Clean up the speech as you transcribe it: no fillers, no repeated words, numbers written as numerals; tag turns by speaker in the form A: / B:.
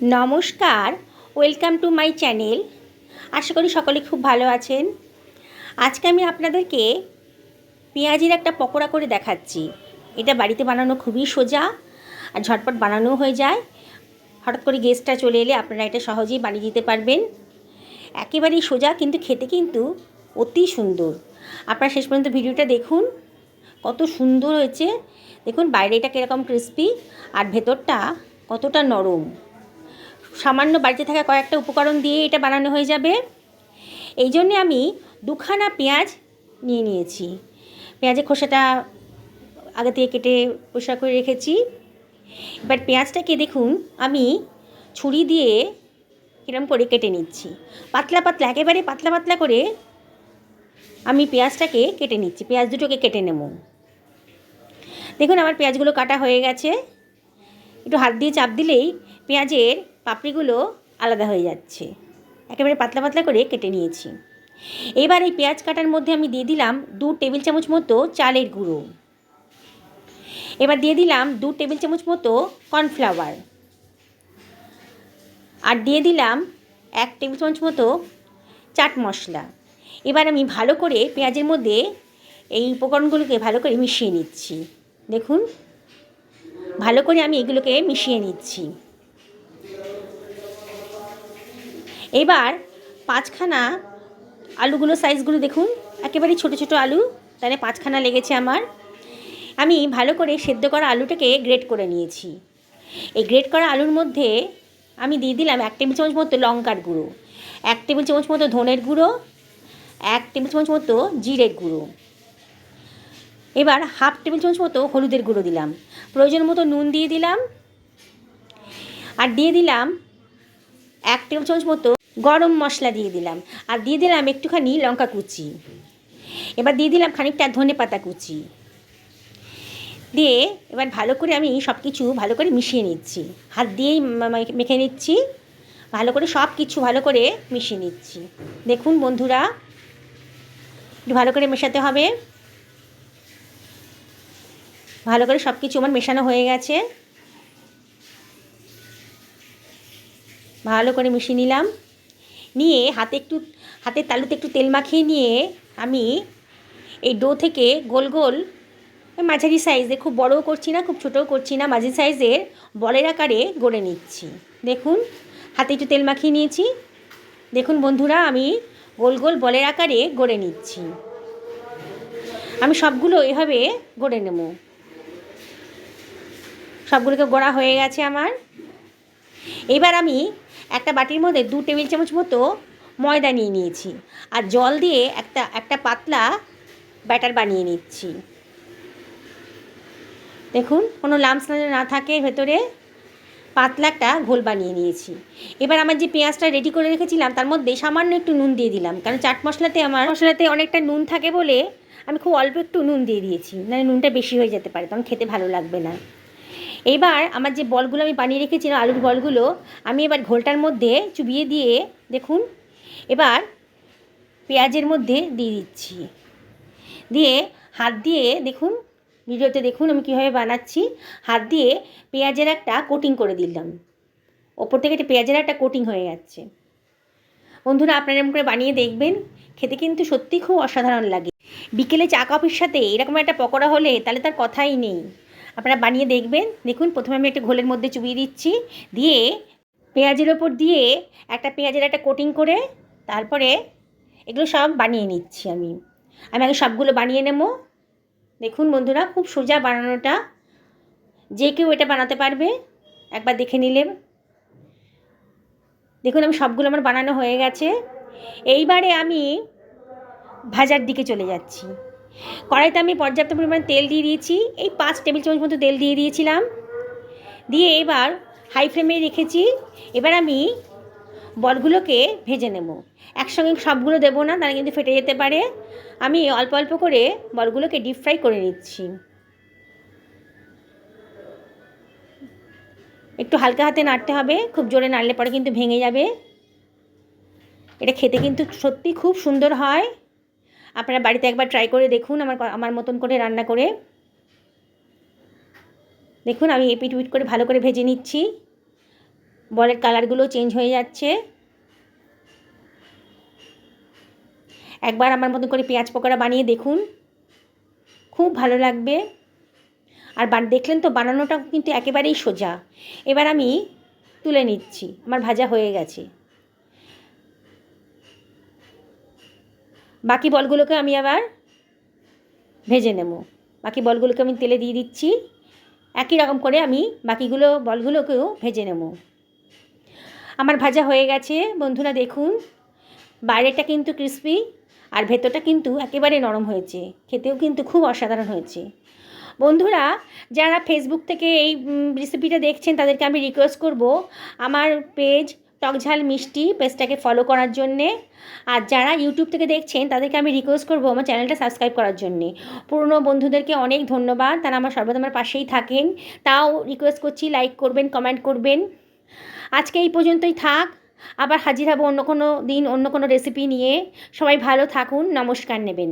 A: নমস্কার, welcome to my channel. আশা করি সকলে খুব ভালো আছেন। আজকে আমি আপনাদেরকে পেঁয়াজের একটা পকোড়া করে দেখাচ্ছি। এটা বাড়িতে বানানো খুবই সোজা আর ঝটপট বানানোও হয়ে যায়। হঠাৎ করে গেস্টটা চলে এলে আপনারা এটা সহজেই বানিয়ে দিতে পারবেন। একেবারেই সোজা, কিন্তু খেতে কিন্তু অতি সুন্দর। আপনারা শেষ পর্যন্ত ভিডিওটা দেখুন, কত সুন্দর হয়েছে। দেখুন বাইরে এটা কীরকম ক্রিস্পি আর ভেতরটা কতটা নরম। সামান্য বাড়িতে থাকা কয়েকটা উপকরণ দিয়ে এটা বানানো হয়ে যাবে। এই জন্যে আমি দুখানা পেঁয়াজ নিয়ে নিয়েছি। পেঁয়াজের খোসাটা আগে থেকে কেটে পরিষ্কার করে রেখেছি। এবার পেঁয়াজটাকে দেখুন আমি ছুরি দিয়ে কিরম করে কেটে নিচ্ছি। পাতলা পাতলা, একেবারে পাতলা পাতলা করে আমি পেঁয়াজটাকে কেটে নিচ্ছি। পেঁয়াজ দুটোকে কেটে নেব। দেখুন আমার পেঁয়াজগুলো কাটা হয়ে গেছে। একটু হাত দিয়ে চাপ দিলেই পেঁয়াজের পাপড়িগুলো আলাদা হয়ে যাচ্ছে। একেবারে পাতলা পাতলা করে কেটে নিয়েছি। এবার এই পেঁয়াজ কাটার মধ্যে আমি দিয়ে দিলাম 2 টেবিল চামচ মতো চালের গুঁড়ো। এবার দিয়ে দিলাম 2 টেবিল চামচ মতো কর্নফ্লাওয়ার। আর দিয়ে দিলাম 1 টেবিল চামচ মতো চাট মশলা। এবার আমি ভালো করে পেঁয়াজের মধ্যে এই উপকরণগুলোকে ভালো করে মিশিয়ে নিচ্ছি। দেখুন ভালো করে আমি এগুলোকে মিশিয়ে নিচ্ছি। এবার 5খানা আলুগুলো সাইজগুলো দেখুন, একেবারেই ছোটো ছোটো আলু, তাহলে 5খানা লেগেছে আমার। আমি ভালো করে সেদ্ধ করা আলুটাকে গ্রেট করে নিয়েছি। এই গ্রেট করা আলুর মধ্যে আমি দিয়ে দিলাম 1 টেবিল চামচ মতো লঙ্কার গুঁড়ো, 1 টেবিল চামচ মতো ধনের গুঁড়ো, 1 টেবিল চামচ মতো জিরের গুঁড়ো। এবার 1/2 টেবিল চামচ মতো হলুদের গুঁড়ো দিলাম। প্রয়োজন মতো নুন দিয়ে দিলাম। আর দিয়ে দিলাম 1 টেবিল চামচ মতো গরম মশলা দিয়ে দিলাম। আর দিয়ে দিলাম একটুখানি লঙ্কা কুচি। এবার দিয়ে দিলাম খানিকটা ধনে পাতা কুচি দিয়ে এবার ভালো করে আমি সব কিছু ভালো করে মিশিয়ে নিচ্ছি। হাত দিয়েই মেখে নিচ্ছি। ভালো করে সব কিছু ভালো করে মিশিয়ে নিচ্ছি। দেখুন বন্ধুরা, একটু ভালো করে মেশাতে হবে। ভালো করে সব কিছু আমার মেশানো হয়ে গেছে। ভালো করে মিশিয়ে নিলাম। নিয়ে হাতের তালুতে একটু তেল মাখিয়ে নিয়ে আমি এই ডো থেকে গোল গোল মাঝারি সাইজে, খুব বড়ও করছি না খুব ছোটও করছি না, মাঝারি সাইজের বলের আকারে গড়ে নিচ্ছি। দেখুন হাতে একটু তেল মাখিয়ে নিয়েছি। দেখুন বন্ধুরা, আমি গোল গোল বলের আকারে গড়ে নিচ্ছি। আমি সবগুলো এভাবে গড়ে নেব। সবগুলোকে গড়া হয়ে গেছে আমার। এবার আমি একটা বাটির মধ্যে 2 টেবিল চামচ মতো ময়দা নিয়ে নিয়েছি আর জল দিয়ে একটা পাতলা ব্যাটার বানিয়ে নিচ্ছি। দেখুন কোনো লাম্পস না থাকে ভেতরে, পাতলা একটা ঘোল বানিয়ে নিয়েছি। এবার আমার যে পেঁয়াজটা রেডি করে রেখেছিলাম তার মধ্যে সামান্য একটু নুন দিয়ে দিলাম, কারণ চাট মশলাতে অনেকটা নুন থাকে বলে আমি খুব অল্প একটু নুন দিয়ে দিয়েছি, নাহলে নুনটা বেশি হয়ে যেতে পারে, তখন খেতে ভালো লাগবে না। এবার আমার যে বলগুলো আমি বানিয়ে রেখেছিলাম, আলুর বলগুলো আমি এবার ঘোলটার মধ্যে চুবিয়ে দিয়ে দেখুন এবার পেঁয়াজের মধ্যে দিয়ে দিচ্ছি। দিয়ে হাত দিয়ে দেখুন, ভিডিওতে দেখুন আমি কীভাবে বানাচ্ছি। হাত দিয়ে পেঁয়াজের একটা কোটিং করে দিলাম। ওপর থেকে পেঁয়াজের একটা কোটিং হয়ে যাচ্ছে। বন্ধুরা আপনারা এরকম করে বানিয়ে দেখবেন, খেতে কিন্তু সত্যি খুব অসাধারণ লাগে। বিকেলে চা কফির সাথে এরকম একটা পকোড়া হলে তাহলে তার কথাই নেই। আপনারা বানিয়ে দেখবেন। দেখুন প্রথমে আমি একটা ঘোলের মধ্যে চুবিয়ে দিচ্ছি, দিয়ে পেঁয়াজের ওপর দিয়ে পেঁয়াজের একটা কোটিং করে তারপরে এগুলো সব বানিয়ে নিচ্ছি। আমি আগে সবগুলো বানিয়ে নেব। দেখুন বন্ধুরা, খুব সোজা বানানোটা, যে কেউ এটা বানাতে পারবে, একবার দেখে নিলে। দেখুন আমি সবগুলো আমার বানানো হয়ে গেছে। এইবারে আমি ভাজার দিকে চলে যাচ্ছি। কড়াইতে আমি পর্যাপ্ত পরিমাণ তেল দিয়ে দিয়েছি। এই 5 টেবিল চামচ মতো তেল দিয়ে দিয়েছিলাম। দিয়ে এবার হাই ফ্লেমে রেখেছি। এবার আমি বলগুলোকে ভেজে নেব। একসঙ্গে সবগুলো দেবো না, তাহলে কিন্তু ফেটে যেতে পারে। আমি অল্প অল্প করে বলগুলোকে ডিপ ফ্রাই করে নিচ্ছি। একটু হালকা হাতে নাড়তে হবে, খুব জোরে নাড়লে পরে কিন্তু ভেঙে যাবে। এটা খেতে কিন্তু সত্যি খুব সুন্দর হয়। আপনারা বাড়িতে একবার ট্রাই করে দেখুন আমার মতন করে রান্না করে। দেখুন আমি এপিট উপিট করে ভালো করে ভেজে নিচ্ছি। বলের কালারগুলো চেঞ্জ হয়ে যাচ্ছে। একবার আমার মতো করে পেঁয়াজ পকোড়া বানিয়ে দেখুন, খুব ভালো লাগবে। আর দেখলেন তো বানানোটা কিন্তু একেবারেই সোজা। এবার আমি তুলে নিচ্ছি, আমার ভাজা হয়ে গেছে। বাকি বলগুলোকে আমি আবার ভেজে নেব। বাকি বলগুলোকে আমি তেলে দিয়ে দিচ্ছি। একই রকম করে আমি বাকিগুলো বলগুলোকেও ভেজে নেব। আমার ভাজা হয়ে গেছে বন্ধুরা, দেখুন বাইরেটা কিন্তু ক্রিস্পি আর ভেতরটা কিন্তু একেবারে নরম হয়েছে, খেতেও কিন্তু খুব অসাধারণ হয়েছে। বন্ধুরা, যারা ফেসবুক থেকে এই রেসিপিটা দেখছেন তাদেরকে আমি রিকোয়েস্ট করব আমার পেজ টকঝাল মিষ্টি পেজটাকে ফলো করার জন্যে। আর যারা ইউটিউব থেকে দেখছেন তাদেরকে আমি রিকোয়েস্ট করব আমার চ্যানেলটা সাবস্ক্রাইব করার জন্যে। পুরনো বন্ধুদেরকে অনেক ধন্যবাদ, তারা আমার সর্বদা আমার পাশেই থাকেন। তাও রিকোয়েস্ট করছি, লাইক করবেন, কমেন্ট করবেন। আজকে এই পর্যন্তই থাক, আবার হাজির হব অন্য কোনো দিন অন্য কোনো রেসিপি নিয়ে। সবাই ভালো থাকুন, নমস্কার নেবেন।